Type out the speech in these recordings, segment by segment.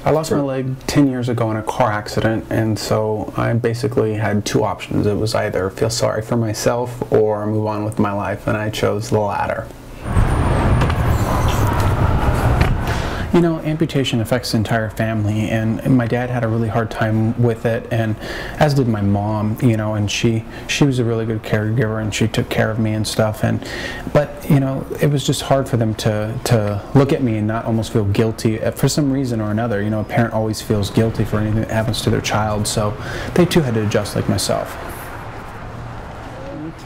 I lost my leg 10 years ago in a car accident, and so I basically had two options. It was either feel sorry for myself or move on with my life, and I chose the latter. You know, amputation affects the entire family, and my dad had a really hard time with it, and as did my mom, you know, and she was a really good caregiver, and she took care of me and stuff, but you know, it was just hard for them to look at me and not almost feel guilty for some reason or another. You know, a parent always feels guilty for anything that happens to their child, so they too had to adjust like myself.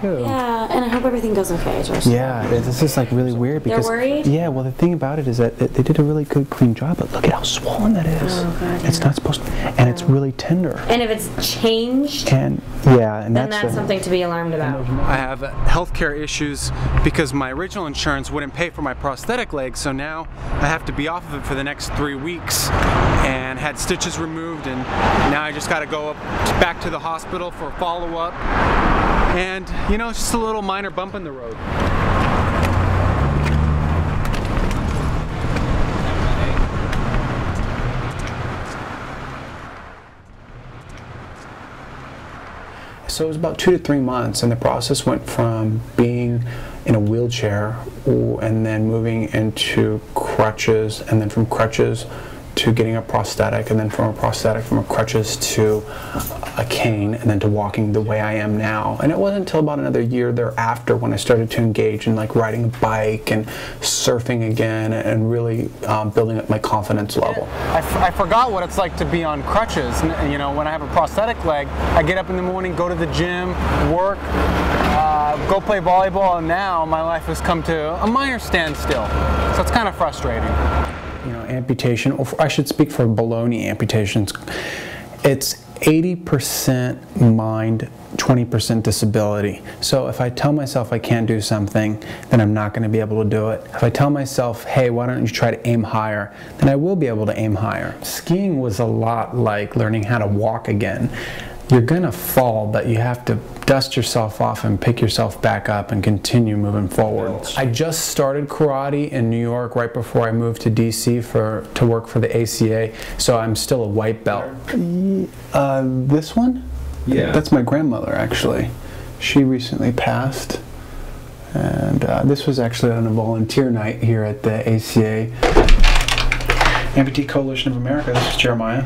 Too. Yeah, and I hope everything goes okay, Josh. Yeah, it's just like really weird because they're worried? Yeah, well the thing about it is that they did a really good clean job, but look at how swollen that is. Oh, God, it's not supposed to, and it's really tender. And if it's changed, and yeah, and then that's something to be alarmed about. I have healthcare issues because my original insurance wouldn't pay for my prosthetic leg, so now I have to be off of it for the next 3 weeks, and had stitches removed, and now I just got to go back to the hospital for follow-up. And, you know, it's just a little minor bump in the road. So it was about 2 to 3 months, and the process went from being in a wheelchair and then moving into crutches, and then from crutches to getting a prosthetic, and then from a crutches to a cane, and then to walking the way I am now. And it wasn't until about another year thereafter when I started to engage in like riding a bike and surfing again, and really building up my confidence level. I forgot what it's like to be on crutches. You know, when I have a prosthetic leg, I get up in the morning, go to the gym, work, go play volleyball, and now my life has come to a minor standstill. So it's kind of frustrating. You know, amputation, or I should speak for baloney amputations, it's 80% mind, 20% disability. So if I tell myself I can't do something, then I'm not going to be able to do it. If I tell myself, hey, why don't you try to aim higher, then I will be able to aim higher. Skiing was a lot like learning how to walk again. You're going to fall, but you have to dust yourself off and pick yourself back up and continue moving forward. I just started karate in New York right before I moved to DC to work for the ACA, so I'm still a white belt. This one? Yeah. That's my grandmother, actually. She recently passed, and this was actually on a volunteer night here at the ACA. Amputee Coalition of America, this is Jeremiah.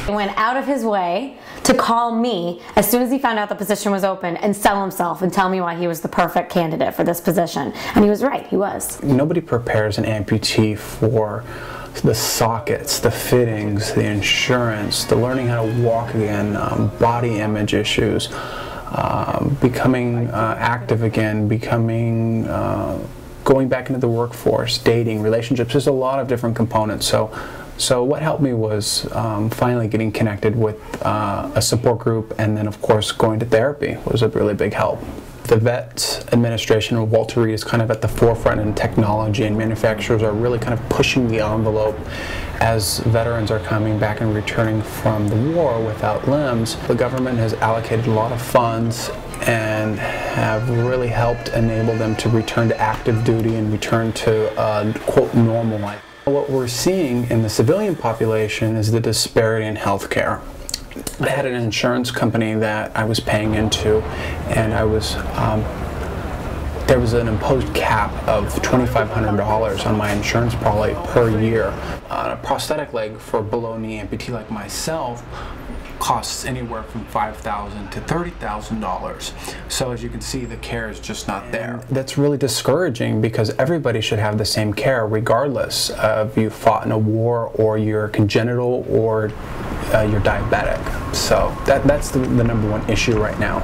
He went out of his way to call me as soon as he found out the position was open and sell himself and tell me why he was the perfect candidate for this position. And he was right, he was. Nobody prepares an amputee for the sockets, the fittings, the insurance, the learning how to walk again, body image issues, becoming active again, becoming going back into the workforce, dating, relationships. There's a lot of different components. So what helped me was finally getting connected with a support group, and then of course going to therapy was a really big help. The Vets Administration, or Walter Reed, is kind of at the forefront in technology, and manufacturers are really kind of pushing the envelope as veterans are coming back and returning from the war without limbs. The government has allocated a lot of funds and have really helped enable them to return to active duty and return to quote normal life. What we're seeing in the civilian population is the disparity in healthcare. I had an insurance company that I was paying into, and there was an imposed cap of $2,500 on my insurance probably per year. A prosthetic leg for a below-knee amputee like myself costs anywhere from $5,000 to $30,000. So as you can see, the care is just not there. That's really discouraging because everybody should have the same care regardless of you fought in a war or you're congenital or you're diabetic. So that's the number one issue right now.